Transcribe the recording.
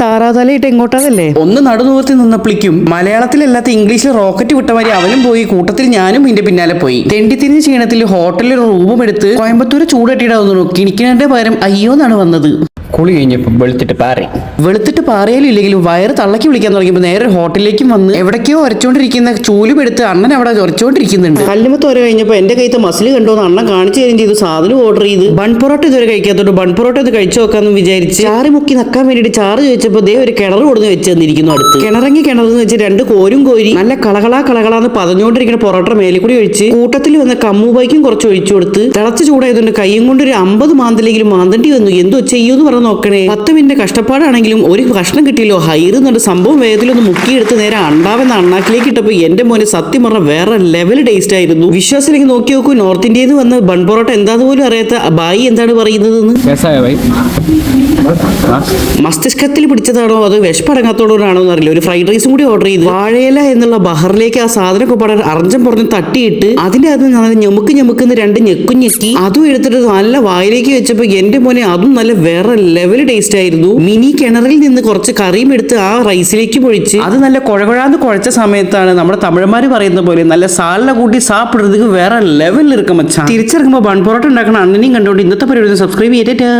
താറാതലയിട്ട് എങ്ങോട്ടാതല്ലേ ഒന്ന് നടുനൂർത്തി നിന്നപ്പോഴേക്കും മലയാളത്തിലല്ലാത്ത ഇംഗ്ലീഷിൽ റോക്കറ്റ് വിട്ടമാരി അവനും പോയി, കൂട്ടത്തിൽ ഞാനും ഇതിന്റെ പിന്നാലെ പോയി. തെണ്ടിത്തിരിഞ്ഞ ക്ഷീണത്തിൽ ഹോട്ടലിൽ ഒരു റൂമും എടുത്ത് കോയമ്പത്തൂർ ചൂടട്ടിയിടാവുന്നു. കിണിക്കിണന്റെ പകരം അയ്യോ എന്നാണ് വന്നത്. കുളി കഴിഞ്ഞപ്പോൾ വെളുത്തിട്ട് പാറിയാലും ഇല്ലെങ്കിലും വയറ് തള്ളക്കി വിളിക്കാൻ തുടങ്ങിയപ്പോൾ നേരെ ഹോട്ടലിലേക്കും വന്ന് എവിടേക്കോ ഒരച്ചോണ്ടിരിക്കുന്ന ചൂലുമെടുത്ത് അണ്ണൻ അവിടെ ഉരച്ചോണ്ടിരിക്കുന്നുണ്ട്. കല്ലുമത്ത് വരെ കഴിഞ്ഞപ്പോൾ എന്റെ കൈത്തെ മസിൽ കണ്ടോന്ന് അണ്ണൻ കാണിച്ചു തരും ചെയ്തു. സാധനം ഓർഡർ ചെയ്ത് ബൺ പൊറോട്ട ഇതുവരെ കഴിക്കാത്തോണ്ട് ബൺ പൊറോട്ട ഇത് കഴിച്ചു നോക്കാന്ന് വിചാരിച്ച് ചാറി മുക്കി നക്കാൻ വേണ്ടിയിട്ട് ചാറ് ചോദിച്ചപ്പോൾ ദേ ഒരു കിണർ കൊടുന്ന് വെച്ച് തന്നിരിക്കുന്നു. അടുത്ത് കിണറെന്ന് വെച്ച് രണ്ട് കോരും കോരി നല്ല കളകളാന്ന് പതഞ്ഞോണ്ടിരിക്കുന്ന പൊറോട്ട മേലെ കൂടി ഒഴിച്ച് കൂട്ടത്തിൽ വന്ന കമ്മൂബൈക്കും കുറച്ച് ഒഴിച്ചു കൊടുത്ത് തിളച്ച് ചൂടായതുകൊണ്ട് കൈയും കൊണ്ട് ഒരു 50 മാന്തലെങ്കിലും മാന്തണ്ടി വന്നു. എന്തോ ചെയ്യൂന്ന് പറഞ്ഞ് നോക്കണേ. 10 മിനിറ്റ് കഷ്ടപ്പാടാണെങ്കിലും ഒരു കഷ്ണം കിട്ടിയല്ലോ. ഹൈറുന്നുണ്ട് സംഭവം വേഗത്തിലൊന്ന് മുക്കിയെടുത്ത് നേരെ അണ്ടാവെന്ന അണ്ണാക്കിലേക്ക് ഇട്ടപ്പോൾ എന്റെ മോനെ സത്യം പറഞ്ഞ വേറെ ലെവൽ ടേസ്റ്റ് ആയിരുന്നു. വിശ്വാസത്തിലേക്ക് നോക്കി നോക്കൂ. നോർത്ത് ഇന്ത്യയിൽ നിന്ന് വന്ന് ബൺ പൊറോട്ട എന്താന്ന് പോലും അറിയാത്ത ബായി എന്താണ് പറയുന്നതെന്ന്. മസ്തിഷ്കത്തിൽ പിടിച്ചതാണോ അതോ വിഷപ്പടങ്ങാത്തോടാണോ എന്നറിയില്ല. ഒരു ഫ്രൈഡ് റൈസും കൂടി ഓർഡർ ചെയ്ത് വാഴയില എന്നുള്ള ബഹറിലേക്ക് ആ സാധനമൊക്കെ പാടാൻ അർജം പുറഞ്ഞ് തട്ടിയിട്ട് അതിന്റെ അത് നല്ല ഞെമുക്കുന്ന 2 ഞെക്കും ഞെക്കി അതും എടുത്തിട്ട് നല്ല വായിലേക്ക് വെച്ചപ്പോൾ എന്റെ മോനെ അതും നല്ല വേറെ ലെവൽ ടേസ്റ്റ് ആയിരുന്നു. മിനി കിണറിൽ നിന്ന് കുറച്ച് കറിയും എടുത്ത് ആ റൈസിലേക്ക് പൊഴിച്ച് അത് നല്ല കുഴകുഴാന്ന് കുഴച്ച സമയത്താണ് നമ്മുടെ തമിഴന്മാര് പറയുന്ന പോലെ നല്ല സാലിനെ കൂട്ടി സാപ്പിടുന്നത് വേറെ ലെവലിൽ ഇരിക്കും മച്ചാൻ. തിരിച്ചിറങ്ങുമ്പോൾ ബൺ പൊറോട്ട ഉണ്ടാക്കണ അണ്ണനെയും കണ്ടുകൊണ്ട് ഇന്നത്തെ പരിപാടി സബ്സ്ക്രൈബ് ചെയ്തിട്ട്